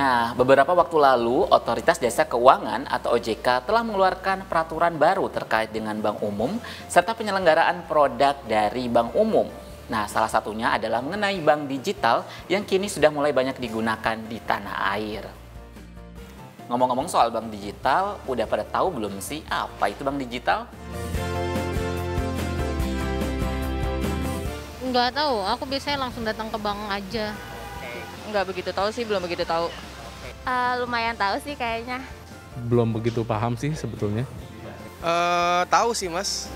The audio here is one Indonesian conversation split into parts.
Nah, beberapa waktu lalu, Otoritas Jasa Keuangan atau OJK telah mengeluarkan peraturan baru terkait dengan bank umum serta penyelenggaraan produk dari bank umum. Nah, salah satunya adalah mengenai bank digital yang kini sudah mulai banyak digunakan di tanah air. Ngomong-ngomong soal bank digital, udah pada tahu belum sih apa itu bank digital? Nggak tahu, aku biasanya langsung datang ke bank aja. Nggak begitu tahu sih, belum begitu tahu. Lumayan tahu sih kayaknya. Belum begitu paham sih sebetulnya. Tahu sih Mas.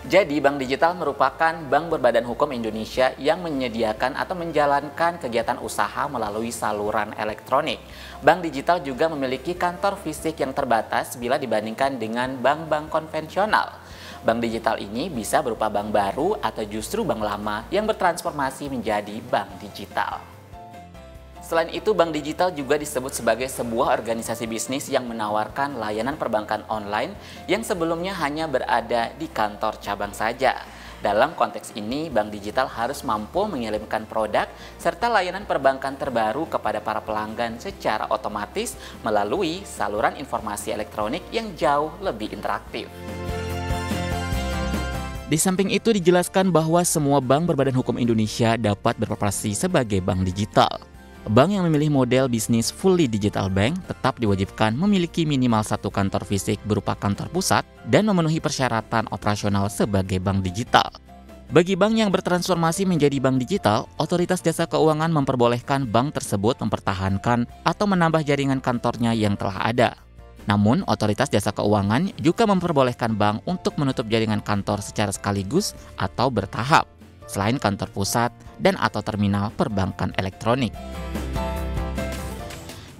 Jadi, bank digital merupakan bank berbadan hukum Indonesia yang menyediakan atau menjalankan kegiatan usaha melalui saluran elektronik. Bank digital juga memiliki kantor fisik yang terbatas bila dibandingkan dengan bank-bank konvensional. Bank digital ini bisa berupa bank baru atau justru bank lama yang bertransformasi menjadi bank digital. Selain itu, bank digital juga disebut sebagai sebuah organisasi bisnis yang menawarkan layanan perbankan online yang sebelumnya hanya berada di kantor cabang saja. Dalam konteks ini, bank digital harus mampu mengirimkan produk serta layanan perbankan terbaru kepada para pelanggan secara otomatis melalui saluran informasi elektronik yang jauh lebih interaktif. Di samping itu dijelaskan bahwa semua bank berbadan hukum Indonesia dapat beroperasi sebagai bank digital. Bank yang memilih model bisnis fully digital bank tetap diwajibkan memiliki minimal satu kantor fisik berupa kantor pusat dan memenuhi persyaratan operasional sebagai bank digital. Bagi bank yang bertransformasi menjadi bank digital, Otoritas Jasa Keuangan memperbolehkan bank tersebut mempertahankan atau menambah jaringan kantornya yang telah ada. Namun, Otoritas Jasa Keuangan juga memperbolehkan bank untuk menutup jaringan kantor secara sekaligus atau bertahap, selain kantor pusat dan atau terminal perbankan elektronik.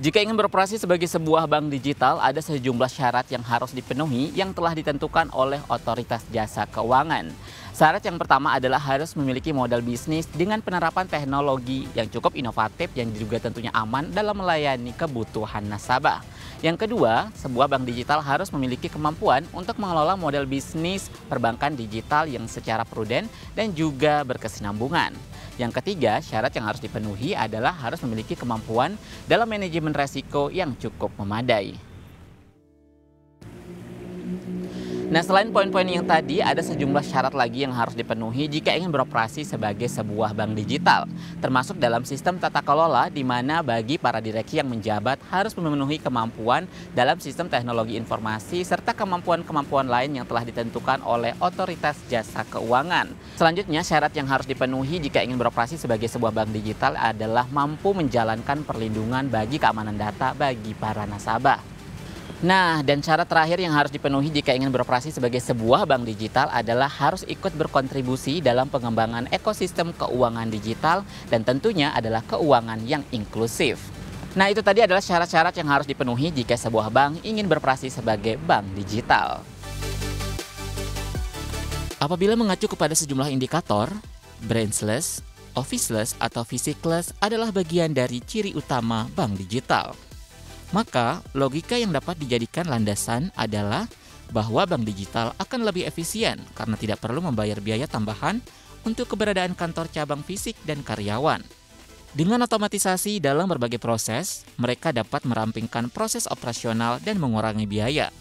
Jika ingin beroperasi sebagai sebuah bank digital, ada sejumlah syarat yang harus dipenuhi yang telah ditentukan oleh Otoritas Jasa Keuangan. Syarat yang pertama adalah harus memiliki modal bisnis dengan penerapan teknologi yang cukup inovatif yang juga tentunya aman dalam melayani kebutuhan nasabah. Yang kedua, sebuah bank digital harus memiliki kemampuan untuk mengelola model bisnis perbankan digital yang secara prudent dan juga berkesinambungan. Yang ketiga, syarat yang harus dipenuhi adalah harus memiliki kemampuan dalam manajemen resiko yang cukup memadai. Nah, selain poin-poin yang tadi, ada sejumlah syarat lagi yang harus dipenuhi jika ingin beroperasi sebagai sebuah bank digital, termasuk dalam sistem tata kelola di mana bagi para direksi yang menjabat harus memenuhi kemampuan dalam sistem teknologi informasi serta kemampuan-kemampuan lain yang telah ditentukan oleh Otoritas Jasa Keuangan. Selanjutnya, syarat yang harus dipenuhi jika ingin beroperasi sebagai sebuah bank digital adalah mampu menjalankan perlindungan bagi keamanan data bagi para nasabah. Nah, dan syarat terakhir yang harus dipenuhi jika ingin beroperasi sebagai sebuah bank digital adalah harus ikut berkontribusi dalam pengembangan ekosistem keuangan digital dan tentunya adalah keuangan yang inklusif. Nah, itu tadi adalah syarat-syarat yang harus dipenuhi jika sebuah bank ingin beroperasi sebagai bank digital. Apabila mengacu kepada sejumlah indikator, branchless, officeless atau physicless adalah bagian dari ciri utama bank digital. Maka, logika yang dapat dijadikan landasan adalah bahwa bank digital akan lebih efisien karena tidak perlu membayar biaya tambahan untuk keberadaan kantor cabang fisik dan karyawan. Dengan otomatisasi dalam berbagai proses, mereka dapat merampingkan proses operasional dan mengurangi biaya.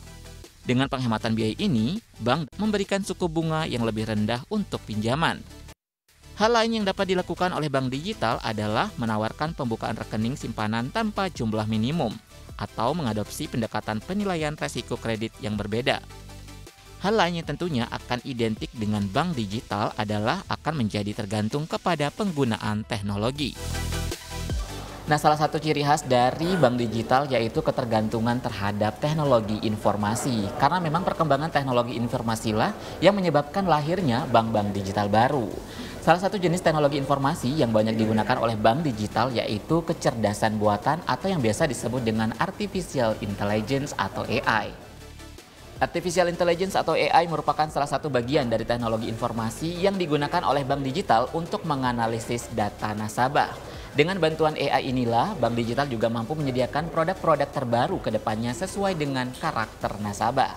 Dengan penghematan biaya ini, bank memberikan suku bunga yang lebih rendah untuk pinjaman. Hal lain yang dapat dilakukan oleh bank digital adalah menawarkan pembukaan rekening simpanan tanpa jumlah minimum, atau mengadopsi pendekatan penilaian resiko kredit yang berbeda. Hal lain yang tentunya akan identik dengan bank digital adalah akan menjadi tergantung kepada penggunaan teknologi. Nah, salah satu ciri khas dari bank digital yaitu ketergantungan terhadap teknologi informasi. Karena memang perkembangan teknologi informasilah yang menyebabkan lahirnya bank-bank digital baru. Salah satu jenis teknologi informasi yang banyak digunakan oleh bank digital yaitu kecerdasan buatan atau yang biasa disebut dengan Artificial Intelligence atau AI. Artificial Intelligence atau AI merupakan salah satu bagian dari teknologi informasi yang digunakan oleh bank digital untuk menganalisis data nasabah. Dengan bantuan AI inilah, bank digital juga mampu menyediakan produk-produk terbaru ke depannya sesuai dengan karakter nasabah.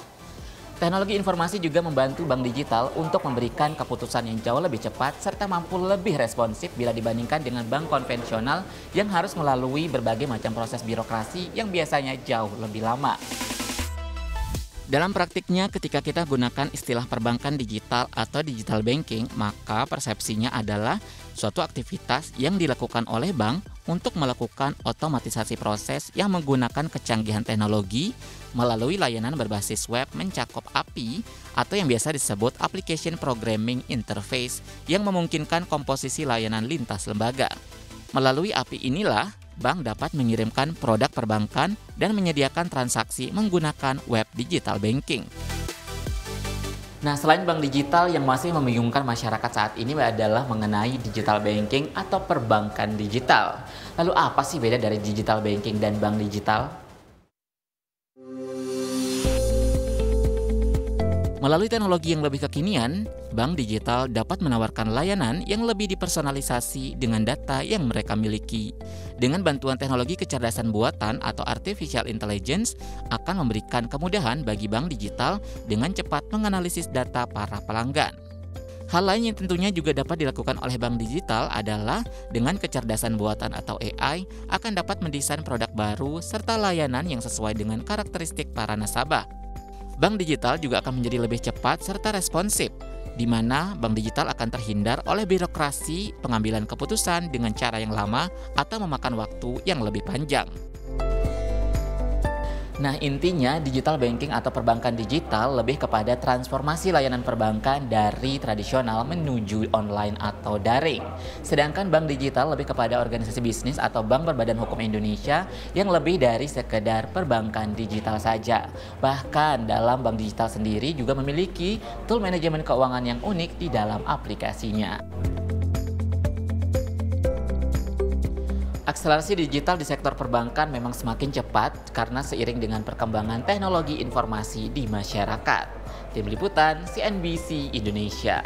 Teknologi informasi juga membantu bank digital untuk memberikan keputusan yang jauh lebih cepat serta mampu lebih responsif bila dibandingkan dengan bank konvensional yang harus melalui berbagai macam proses birokrasi yang biasanya jauh lebih lama. Dalam praktiknya, ketika kita gunakan istilah perbankan digital atau digital banking, maka persepsinya adalah suatu aktivitas yang dilakukan oleh bank untuk melakukan otomatisasi proses yang menggunakan kecanggihan teknologi melalui layanan berbasis web mencakup API atau yang biasa disebut Application Programming Interface yang memungkinkan komposisi layanan lintas lembaga. Melalui API inilah, bank dapat mengirimkan produk perbankan dan menyediakan transaksi menggunakan web digital banking. Nah, selain bank digital yang masih membingungkan masyarakat saat ini adalah mengenai digital banking atau perbankan digital. Lalu apa sih beda dari digital banking dan bank digital? Melalui teknologi yang lebih kekinian, bank digital dapat menawarkan layanan yang lebih dipersonalisasi dengan data yang mereka miliki. Dengan bantuan teknologi kecerdasan buatan atau artificial intelligence akan memberikan kemudahan bagi bank digital dengan cepat menganalisis data para pelanggan. Hal lain yang tentunya juga dapat dilakukan oleh bank digital adalah dengan kecerdasan buatan atau AI akan dapat mendesain produk baru serta layanan yang sesuai dengan karakteristik para nasabah. Bank digital juga akan menjadi lebih cepat serta responsif, di mana bank digital akan terhindar oleh birokrasi pengambilan keputusan dengan cara yang lama atau memakan waktu yang lebih panjang. Nah, intinya digital banking atau perbankan digital lebih kepada transformasi layanan perbankan dari tradisional menuju online atau daring. Sedangkan bank digital lebih kepada organisasi bisnis atau bank berbadan hukum Indonesia yang lebih dari sekedar perbankan digital saja. Bahkan dalam bank digital sendiri juga memiliki tool manajemen keuangan yang unik di dalam aplikasinya. Akselerasi digital di sektor perbankan memang semakin cepat karena seiring dengan perkembangan teknologi informasi di masyarakat. Tim Liputan CNBC Indonesia.